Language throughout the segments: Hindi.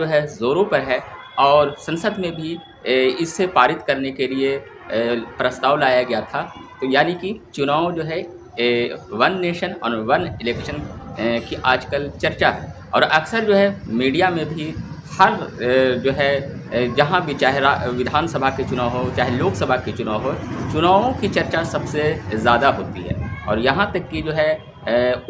जो है ज़ोरों पर है और संसद में भी इसे पारित करने के लिए प्रस्ताव लाया गया था। तो यानी कि चुनाव जो है वन नेशन और वन इलेक्शन की आजकल चर्चा है और अक्सर जो है मीडिया में भी हर जो है जहाँ भी चाहे विधानसभा के चुनाव हो चाहे लोकसभा के चुनाव हो, चुनावों की चर्चा सबसे ज़्यादा होती है और यहाँ तक कि जो है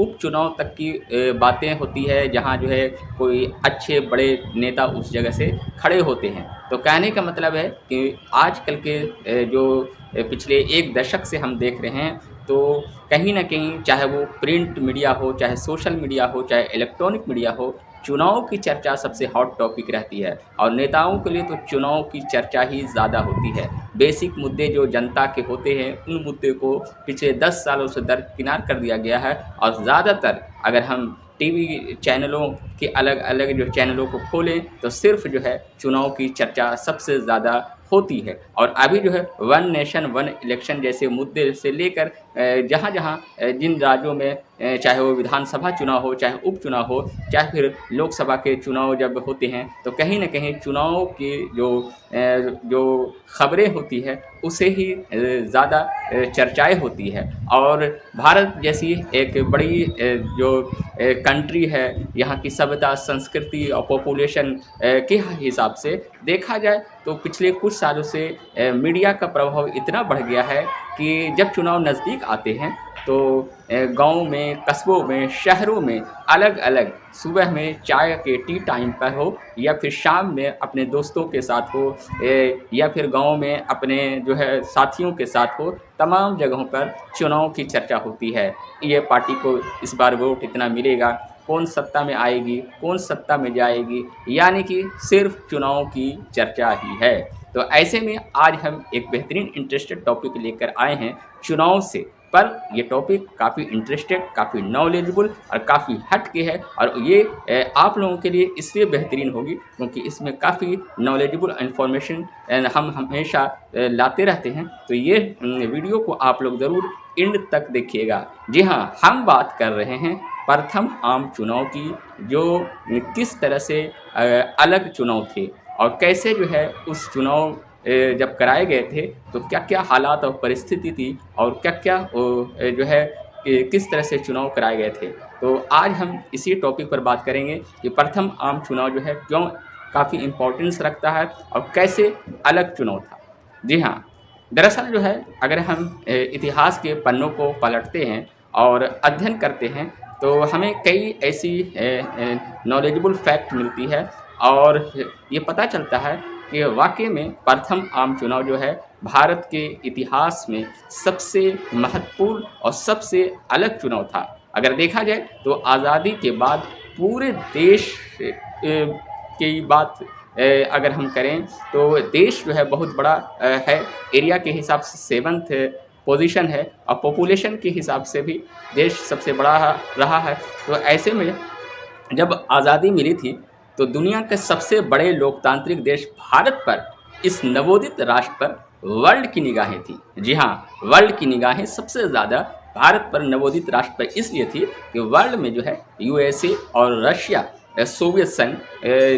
उपचुनाव तक की बातें होती है जहाँ जो है कोई अच्छे बड़े नेता उस जगह से खड़े होते हैं। तो कहने का मतलब है कि आजकल के जो पिछले एक दशक से हम देख रहे हैं तो कहीं ना कहीं चाहे वो प्रिंट मीडिया हो चाहे सोशल मीडिया हो चाहे इलेक्ट्रॉनिक मीडिया हो, चुनाव की चर्चा सबसे हॉट टॉपिक रहती है और नेताओं के लिए तो चुनाव की चर्चा ही ज़्यादा होती है। बेसिक मुद्दे जो जनता के होते हैं उन मुद्दे को पिछले 10 सालों से दरकिनार कर दिया गया है और ज़्यादातर अगर हम टीवी चैनलों के अलग अलग जो चैनलों को खोलें तो सिर्फ जो है चुनाव की चर्चा सबसे ज़्यादा होती है। और अभी जो है वन नेशन वन इलेक्शन जैसे मुद्दे से लेकर जहाँ जहाँ जिन राज्यों में चाहे वो विधानसभा चुनाव हो चाहे उपचुनाव हो चाहे फिर लोकसभा के चुनाव जब होते हैं तो कहीं ना कहीं चुनाव की जो खबरें होती है उसे ही ज़्यादा चर्चाएं होती है। और भारत जैसी एक बड़ी जो कंट्री है, यहाँ की सभ्यता संस्कृति और पॉपुलेशन के हिसाब से देखा जाए तो पिछले कुछ सालों से मीडिया का प्रभाव इतना बढ़ गया है कि जब चुनाव नज़दीक आते हैं तो गांव में, कस्बों में, शहरों में अलग अलग सुबह में चाय के टी टाइम पर हो या फिर शाम में अपने दोस्तों के साथ हो या फिर गांव में अपने जो है साथियों के साथ हो, तमाम जगहों पर चुनाव की चर्चा होती है। ये पार्टी को इस बार वोट इतना मिलेगा, कौन सत्ता में आएगी, कौन सत्ता में जाएगी, यानी कि सिर्फ चुनाव की चर्चा ही है। तो ऐसे में आज हम एक बेहतरीन इंटरेस्टेड टॉपिक लेकर आए हैं चुनाव से, पर ये टॉपिक काफ़ी इंटरेस्टेड, काफ़ी नॉलेजेबल और काफ़ी हट के है और ये आप लोगों के लिए इसलिए बेहतरीन होगी क्योंकि इसमें काफ़ी नॉलेजेबल इन्फॉर्मेशन हम हमेशा लाते रहते हैं। तो ये वीडियो को आप लोग ज़रूर एंड तक देखिएगा। जी हाँ, हम बात कर रहे हैं प्रथम आम चुनाव की, जो किस तरह से अलग चुनाव थे और कैसे जो है उस चुनाव जब कराए गए थे तो क्या क्या हालात और परिस्थिति थी और क्या क्या जो है किस तरह से चुनाव कराए गए थे। तो आज हम इसी टॉपिक पर बात करेंगे कि प्रथम आम चुनाव जो है क्यों काफ़ी इम्पोर्टेंस रखता है और कैसे अलग चुनाव था। जी हाँ, दरअसल जो है अगर हम इतिहास के पन्नों को पलटते हैं और अध्ययन करते हैं तो हमें कई ऐसी नॉलेजेबल फैक्ट मिलती है और ये पता चलता है कि वाकई में प्रथम आम चुनाव जो है भारत के इतिहास में सबसे महत्वपूर्ण और सबसे अलग चुनाव था। अगर देखा जाए तो आज़ादी के बाद पूरे देश की बात अगर हम करें तो देश जो है बहुत बड़ा है, एरिया के हिसाब से 7th पोजीशन है और पॉपुलेशन के हिसाब से भी देश सबसे बड़ा रहा है। तो ऐसे में जब आज़ादी मिली थी तो दुनिया के सबसे बड़े लोकतांत्रिक देश भारत पर, इस नवोदित राष्ट्र पर वर्ल्ड की निगाहें थी। जी हाँ, वर्ल्ड की निगाहें सबसे ज़्यादा भारत पर, नवोदित राष्ट्र पर इसलिए थी कि वर्ल्ड में जो है यूएसए और रशिया, सोवियत संघ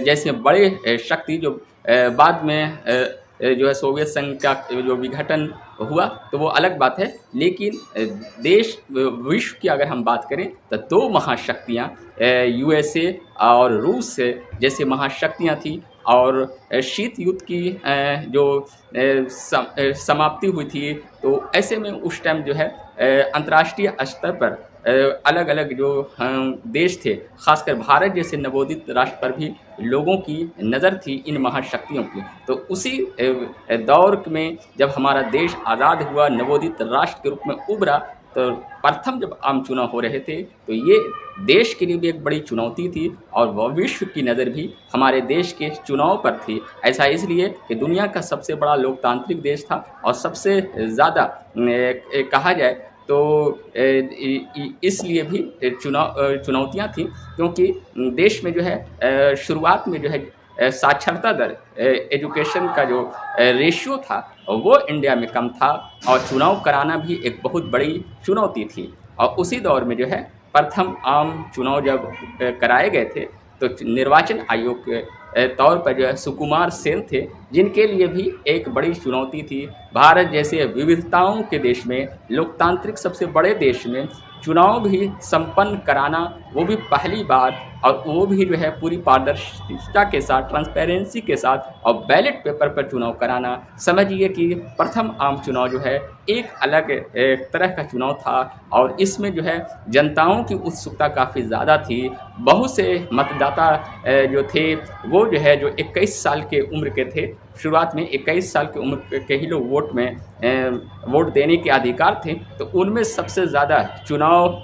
जैसे बड़े शक्ति जो बाद में जो है सोवियत संघ का जो विघटन हुआ तो वो अलग बात है, लेकिन देश विश्व की अगर हम बात करें तो 2 महाशक्तियाँ यूएसए और रूस जैसे महाशक्तियाँ थी और शीत युद्ध की जो समाप्ति हुई थी। तो ऐसे में उस टाइम जो है अंतर्राष्ट्रीय स्तर पर अलग अलग जो देश थे, खासकर भारत जैसे नवोदित राष्ट्र पर भी लोगों की नज़र थी इन महाशक्तियों की। तो उसी दौर में जब हमारा देश आज़ाद हुआ, नवोदित राष्ट्र के रूप में उभरा, तो प्रथम जब आम चुनाव हो रहे थे तो ये देश के लिए भी एक बड़ी चुनौती थी और वह विश्व की नज़र भी हमारे देश के चुनाव पर थी। ऐसा इसलिए कि दुनिया का सबसे बड़ा लोकतांत्रिक देश था और सबसे ज़्यादा कहा जाए तो इसलिए भी चुनौतियाँ थी क्योंकि देश में जो है शुरुआत में जो है साक्षरता दर, एजुकेशन का जो रेशियो था वो इंडिया में कम था और चुनाव कराना भी एक बहुत बड़ी चुनौती थी। और उसी दौर में जो है प्रथम आम चुनाव जब कराए गए थे तो निर्वाचन आयोग तौर पर जो है सुकुमार सेन थे, जिनके लिए भी एक बड़ी चुनौती थी। भारत जैसे विविधताओं के देश में, लोकतांत्रिक सबसे बड़े देश में चुनाव भी संपन्न कराना, वो भी पहली बार, और वो भी जो है पूरी पारदर्शिता के साथ, ट्रांसपेरेंसी के साथ, और बैलेट पेपर पर चुनाव कराना, समझिए कि प्रथम आम चुनाव जो है एक अलग तरह का चुनाव था। और इसमें जो है जनताओं की उत्सुकता काफ़ी ज़्यादा थी। बहुत से मतदाता जो थे वो जो है जो 21 साल के उम्र के थे, शुरुआत में 21 साल की उम्र के ही लोग वोट देने के अधिकार थे, तो उनमें सबसे ज़्यादा चुनाव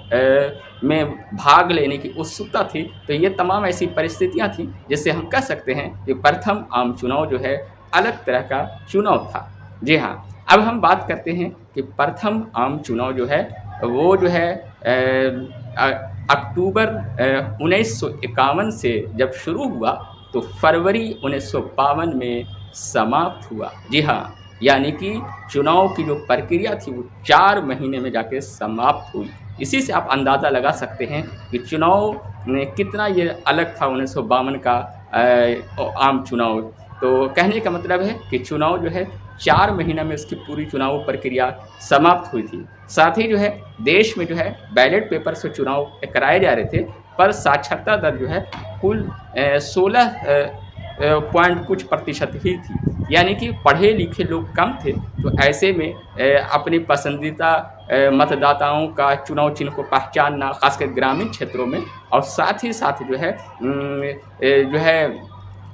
में भाग लेने की उत्सुकता थी। तो ये तमाम ऐसी परिस्थितियां थीं जिससे हम कह सकते हैं कि प्रथम आम चुनाव जो है अलग तरह का चुनाव था। जी हाँ, अब हम बात करते हैं कि प्रथम आम चुनाव जो है वो जो है अक्टूबर 1951 से जब शुरू हुआ तो फरवरी 1952 में समाप्त हुआ। जी हाँ, यानी कि चुनाव की जो प्रक्रिया थी वो 4 महीने में जाके समाप्त हुई। इसी से आप अंदाज़ा लगा सकते हैं कि चुनाव में कितना ये अलग था 1952 का आम चुनाव। तो कहने का मतलब है कि चुनाव जो है 4 महीने में उसकी पूरी चुनाव प्रक्रिया समाप्त हुई थी। साथ ही जो है देश में जो है बैलेट पेपर से चुनाव कराए जा रहे थे, पर साक्षरता दर जो है कुल 16 पॉइंट कुछ प्रतिशत ही थी, यानी कि पढ़े लिखे लोग कम थे। तो ऐसे में अपनी पसंदीदा मतदाताओं का चुनाव चिन्ह को पहचानना, खासकर ग्रामीण क्षेत्रों में, और साथ ही साथ जो है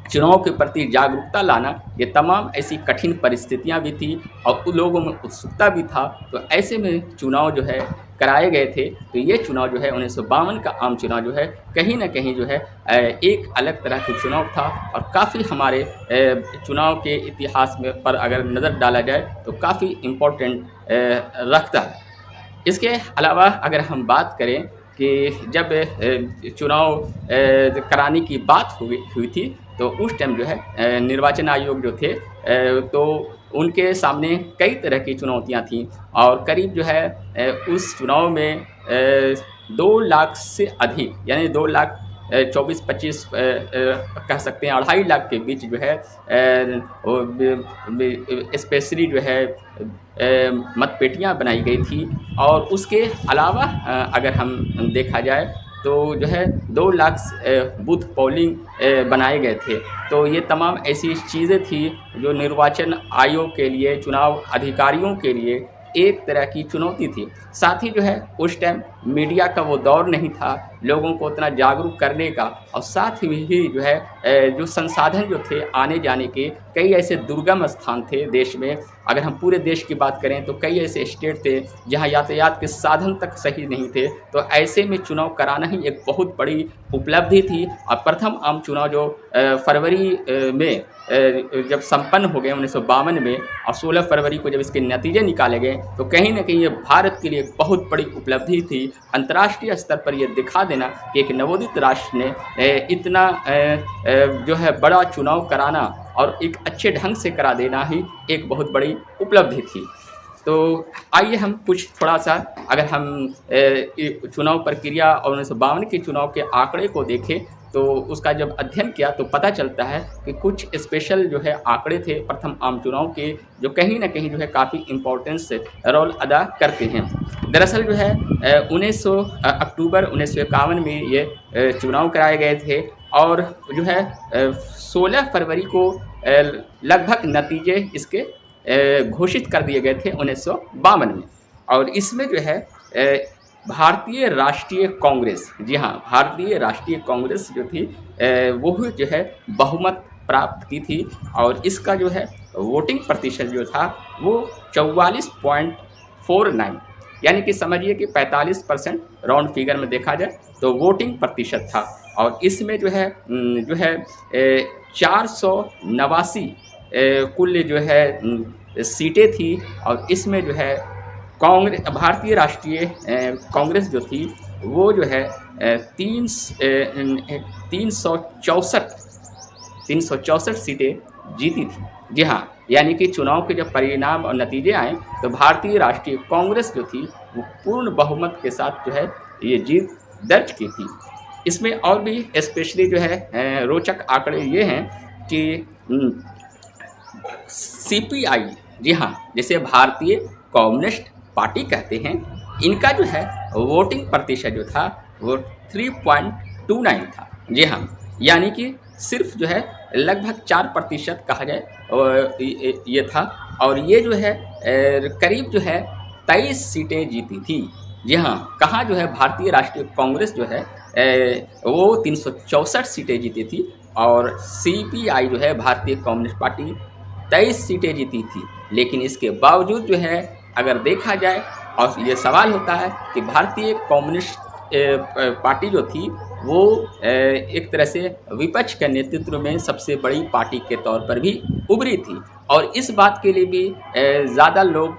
चुनाव के प्रति जागरूकता लाना, ये तमाम ऐसी कठिन परिस्थितियां भी थी और उन लोगों में उत्सुकता भी था। तो ऐसे में चुनाव जो है कराए गए थे। तो ये चुनाव जो है 1952 का आम चुनाव जो है कहीं ना कहीं जो है एक अलग तरह का चुनाव था, और काफ़ी हमारे चुनाव के इतिहास में पर अगर नज़र डाला जाए तो काफ़ी इम्पोर्टेंट रखता है। इसके अलावा अगर हम बात करें कि जब चुनाव कराने की बात हुई थी, तो उस टाइम जो है निर्वाचन आयोग जो थे तो उनके सामने कई तरह की चुनौतियां थीं, और करीब जो है उस चुनाव में 2 लाख से अधिक, यानी 2 लाख 24-25 कह सकते हैं 2.5 लाख के बीच जो है स्पेशली जो है मतपेटियां बनाई गई थी। और उसके अलावा अगर हम देखा जाए तो जो है 2 लाख बूथ पोलिंग बनाए गए थे। तो ये तमाम ऐसी चीज़ें थी जो निर्वाचन आयोग के लिए, चुनाव अधिकारियों के लिए एक तरह की चुनौती थी। साथ ही जो है उस टाइम मीडिया का वो दौर नहीं था लोगों को उतना जागरूक करने का, और साथ ही जो है जो संसाधन जो थे आने जाने के, कई ऐसे दुर्गम स्थान थे देश में। अगर हम पूरे देश की बात करें तो कई ऐसे स्टेट थे जहां यातायात के साधन तक सही नहीं थे। तो ऐसे में चुनाव कराना ही एक बहुत बड़ी उपलब्धि थी। और प्रथम आम चुनाव जो फरवरी में जब संपन्न हो गए 1952 में, और 16 फरवरी को जब इसके नतीजे निकाले गए, तो कहीं ना कहीं ये भारत के लिए एक बहुत बड़ी उपलब्धि थी। अंतर्राष्ट्रीय स्तर पर यह दिखा देना कि एक नवोदित राष्ट्र ने इतना जो है बड़ा चुनाव कराना और एक अच्छे ढंग से करा देना ही एक बहुत बड़ी उपलब्धि थी। तो आइए हम कुछ थोड़ा सा अगर हम चुनाव प्रक्रिया और 1952 के चुनाव के आंकड़े को देखें, तो उसका जब अध्ययन किया तो पता चलता है कि कुछ स्पेशल जो है आंकड़े थे प्रथम आम चुनाव के, जो कहीं ना कहीं जो है काफ़ी इम्पोर्टेंस रोल अदा करते हैं। दरअसल जो है अक्टूबर 1951 में ये चुनाव कराए गए थे, और जो है 16 फरवरी को लगभग नतीजे इसके घोषित कर दिए गए थे 1952 में। और इसमें जो है भारतीय राष्ट्रीय कांग्रेस, जी हाँ, भारतीय राष्ट्रीय कांग्रेस जो थी वो जो है बहुमत प्राप्त की थी, और इसका जो है वोटिंग प्रतिशत जो था वो 44.49, यानी कि समझिए कि 45% राउंड फिगर में देखा जाए तो वोटिंग प्रतिशत था। और इसमें जो है 489 कुल जो है सीटें थी, और इसमें जो है भारतीय राष्ट्रीय कांग्रेस जो थी वो जो है 364 सीटें जीती थी। जी हाँ, यानी कि चुनाव के जब परिणाम और नतीजे आए तो भारतीय राष्ट्रीय कांग्रेस जो थी वो पूर्ण बहुमत के साथ जो है ये जीत दर्ज की थी। इसमें और भी स्पेशली जो है रोचक आंकड़े ये हैं कि सीपीआई, जी हाँ, जिसे भारतीय कम्युनिस्ट पार्टी कहते हैं, इनका जो है वोटिंग प्रतिशत जो था वो 3.29 था। जी हाँ, यानी कि सिर्फ जो है लगभग 4% कहा जाए और ये था। और ये जो है करीब जो है 23 सीटें जीती थी। जी हाँ, कहाँ जो है भारतीय राष्ट्रीय कांग्रेस जो है वो 364 सीटें जीती थी और सीपीआई जो है भारतीय कम्युनिस्ट पार्टी 23 सीटें जीती थी। लेकिन इसके बावजूद जो है अगर देखा जाए और ये सवाल होता है कि भारतीय कम्युनिस्ट पार्टी जो थी वो एक तरह से विपक्ष के नेतृत्व में सबसे बड़ी पार्टी के तौर पर भी उभरी थी। और इस बात के लिए भी ज़्यादा लोग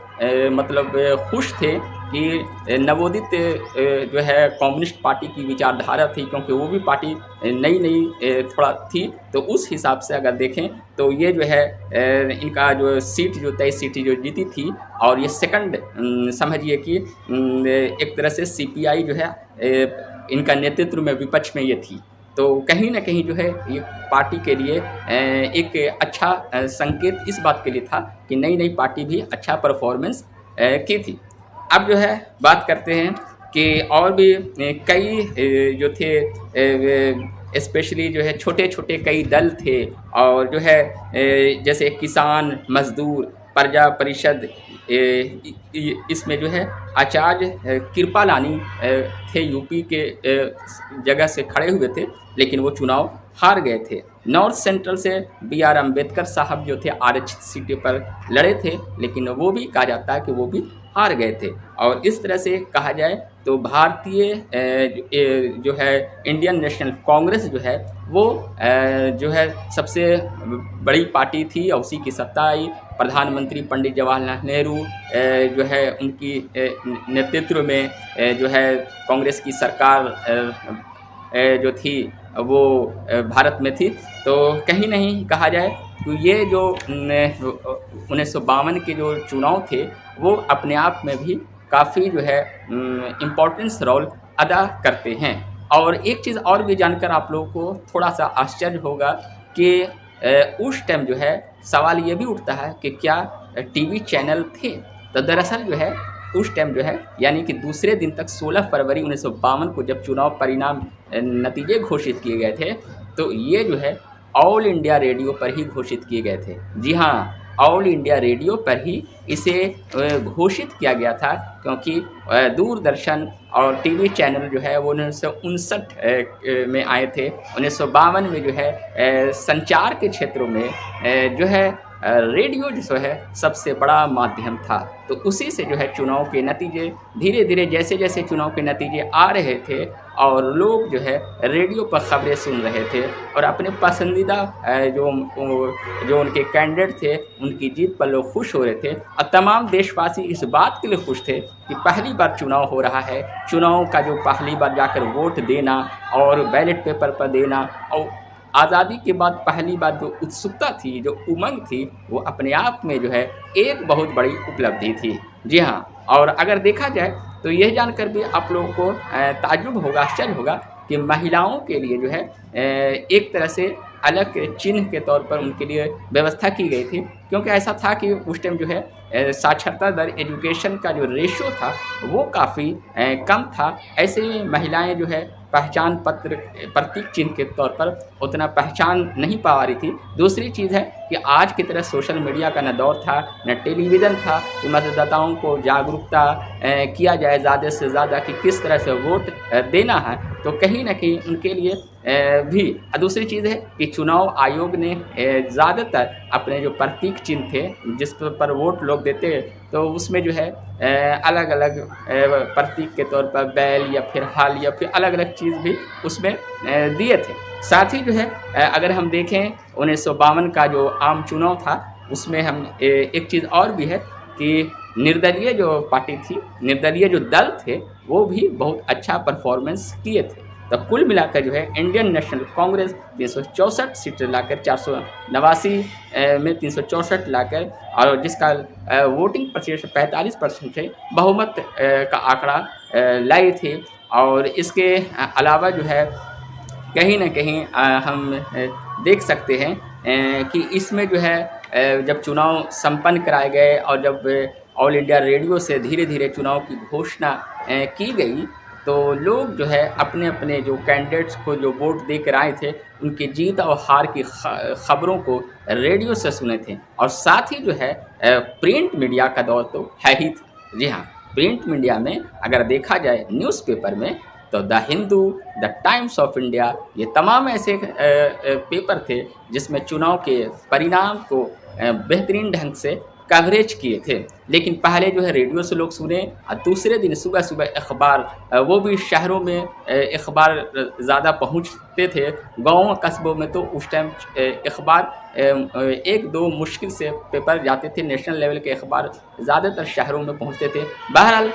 मतलब खुश थे कि नवोदित जो है कम्युनिस्ट पार्टी की विचारधारा थी, क्योंकि वो भी पार्टी नई नई थोड़ा थी। तो उस हिसाब से अगर देखें तो ये जो है इनका जो सीट जो 23 सीटें जो जीती थी, और ये सेकंड समझिए कि एक तरह से सीपीआई जो है इनका नेतृत्व में विपक्ष में ये थी। तो कहीं ना कहीं जो है ये पार्टी के लिए एक अच्छा संकेत इस बात के लिए था कि नई नई पार्टी भी अच्छा परफॉर्मेंस की थी। अब जो है बात करते हैं कि और भी कई जो थे स्पेशली जो है छोटे छोटे कई दल थे, और जो है जैसे किसान मजदूर प्रजा परिषद, इसमें जो है आचार्य कृपालानी थे, यूपी के जगह से खड़े हुए थे, लेकिन वो चुनाव हार गए थे। नॉर्थ सेंट्रल से BR अम्बेडकर साहब जो थे आरक्षित सीटों पर लड़े थे, लेकिन वो भी कहा जाता है कि वो भी हार गए थे। और इस तरह से कहा जाए तो भारतीय जो है इंडियन नेशनल कांग्रेस जो है वो जो है सबसे बड़ी पार्टी थी, और उसी की सत्ता आई। प्रधानमंत्री पंडित जवाहरलाल नेहरू जो है उनकी नेतृत्व में जो है कांग्रेस की सरकार जो थी वो भारत में थी। तो कहीं नहीं कहा जाए तो ये जो 1952 के जो चुनाव थे वो अपने आप में भी काफ़ी जो है इम्पोर्टेंस रोल अदा करते हैं। और एक चीज़ और भी जानकर आप लोगों को थोड़ा सा आश्चर्य होगा कि उस टाइम जो है सवाल ये भी उठता है कि क्या टीवी चैनल थे। तो दरअसल जो है उस टाइम जो है यानी कि दूसरे दिन तक 16 फरवरी 1952 को जब चुनाव परिणाम नतीजे घोषित किए गए थे, तो ये जो है ऑल इंडिया रेडियो पर ही घोषित किए गए थे। जी हाँ, ऑल इंडिया रेडियो पर ही इसे घोषित किया गया था, क्योंकि दूरदर्शन और टीवी चैनल जो है वो 1959 में आए थे। 1952 में जो है संचार के क्षेत्रों में जो है रेडियो जो है सबसे बड़ा माध्यम था। तो उसी से जो है चुनाव के नतीजे धीरे धीरे जैसे जैसे चुनाव के नतीजे आ रहे थे और लोग जो है रेडियो पर ख़बरें सुन रहे थे और अपने पसंदीदा जो उनके कैंडिडेट थे उनकी जीत पर लोग खुश हो रहे थे। और तमाम देशवासी इस बात के लिए खुश थे कि पहली बार चुनाव हो रहा है। चुनाव का जो पहली बार जाकर वोट देना और बैलेट पेपर पर देना, और आज़ादी के बाद पहली बार जो उत्सुकता थी, जो उमंग थी, वो अपने आप में जो है एक बहुत बड़ी उपलब्धि थी। जी हाँ, और अगर देखा जाए तो यह जानकर भी आप लोगों को ताज्जुब होगा, आश्चर्य होगा कि महिलाओं के लिए जो है एक तरह से अलग चिन्ह के तौर पर उनके लिए व्यवस्था की गई थी, क्योंकि ऐसा था कि उस टाइम जो है साक्षरता दर, एजुकेशन का जो रेशियो था वो काफ़ी कम था। ऐसे में महिलाएं जो है पहचान पत्र, प्रतीक चिन्ह के तौर पर उतना पहचान नहीं पा रही थी। दूसरी चीज़ है कि आज की तरह सोशल मीडिया का न दौर था, न टेलीविज़न था कि मतदाताओं को जागरूकता किया जाए ज़्यादा से ज़्यादा कि किस तरह से वोट देना है। तो कहीं ना कहीं उनके लिए भी दूसरी चीज़ है कि चुनाव आयोग ने ज़्यादातर अपने जो प्रतीक चिन्ह थे जिस पर वोट लोग देते, तो उसमें जो है अलग अलग प्रतीक के तौर पर बैल या फिर हल या फिर अलग अलग चीज़ भी उसमें दिए थे। साथ ही जो है अगर हम देखें 1952 का जो आम चुनाव था उसमें हम एक चीज़ और भी है कि निर्दलीय जो पार्टी थी, निर्दलीय जो दल थे, वो भी बहुत अच्छा परफॉर्मेंस किए थे। तो कुल मिलाकर जो है इंडियन नेशनल कांग्रेस 364 सीटें लाकर 489 में 364 लाकर, और जिसका वोटिंग प्रतिशत 45% थे, बहुमत का आंकड़ा लाए थे। और इसके अलावा जो है कहीं न कहीं हम देख सकते हैं कि इसमें जो है जब चुनाव संपन्न कराए गए और जब ऑल इंडिया रेडियो से धीरे-धीरे चुनाव की घोषणा की गई, तो लोग जो है अपने-अपने जो कैंडिडेट्स को जो वोट देकर आए थे, उनकी जीत और हार की खबरों को रेडियो से सुने थे। और साथ ही जो है प्रिंट मीडिया का दौर तो है ही। जी हाँ, प्रिंट मीडिया में अगर देखा जाए न्यूज़पेपर में, तो the Hindu, the times of India, ये तमाम ऐसे पेपर थे जिसमें चुनाव के परिणाम को बेहतरीन ढंग से कवरेज किए थे। लेकिन पहले जो है रेडियो से लोग सुने और दूसरे दिन सुबह-सुबह अखबार, वो भी शहरों में अखबार ज़्यादा पहुँचते थे। गाँव कस्बों में तो उस टाइम अखबार 1-2 मुश्किल से पेपर जाते थे। नेशनल लेवल के अखबार ज़्यादातर शहरों में पहुँचते थे। बहरहाल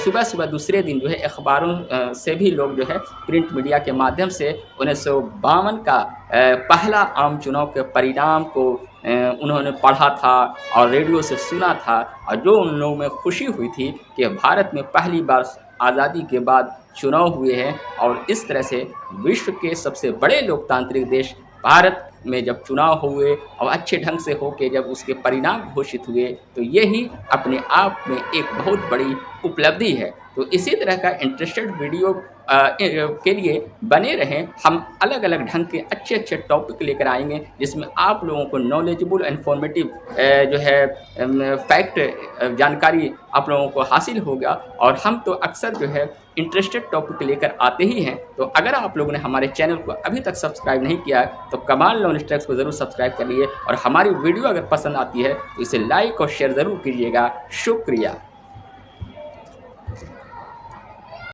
सुबह-सुबह दूसरे दिन जो है अखबारों से भी लोग जो है प्रिंट मीडिया के माध्यम से 1952 का पहला आम चुनाव के परिणाम को उन्होंने पढ़ा था और रेडियो से सुना था। और जो उन लोगों में खुशी हुई थी कि भारत में पहली बार आज़ादी के बाद चुनाव हुए हैं और इस तरह से विश्व के सबसे बड़े लोकतांत्रिक देश भारत में जब चुनाव हुए और अच्छे ढंग से होके जब उसके परिणाम घोषित हुए, तो यही अपने आप में एक बहुत बड़ी उपलब्धि है। तो इसी तरह का इंटरेस्टेड वीडियो के लिए बने रहें। हम अलग-अलग ढंग के अच्छे-अच्छे टॉपिक लेकर आएँगे जिसमें आप लोगों को नॉलेजेबल, इन्फॉर्मेटिव जो है फैक्ट जानकारी आप लोगों को हासिल होगा। और हम तो अक्सर जो है इंटरेस्टेड टॉपिक लेकर आते ही हैं। तो अगर आप लोगों ने हमारे चैनल को अभी तक सब्सक्राइब नहीं किया है, तो कमाल नॉलेज ट्रैक्स को ज़रूर सब्सक्राइब कर लिए और हमारी वीडियो अगर पसंद आती है तो इसे लाइक और शेयर ज़रूर कीजिएगा। शुक्रिया।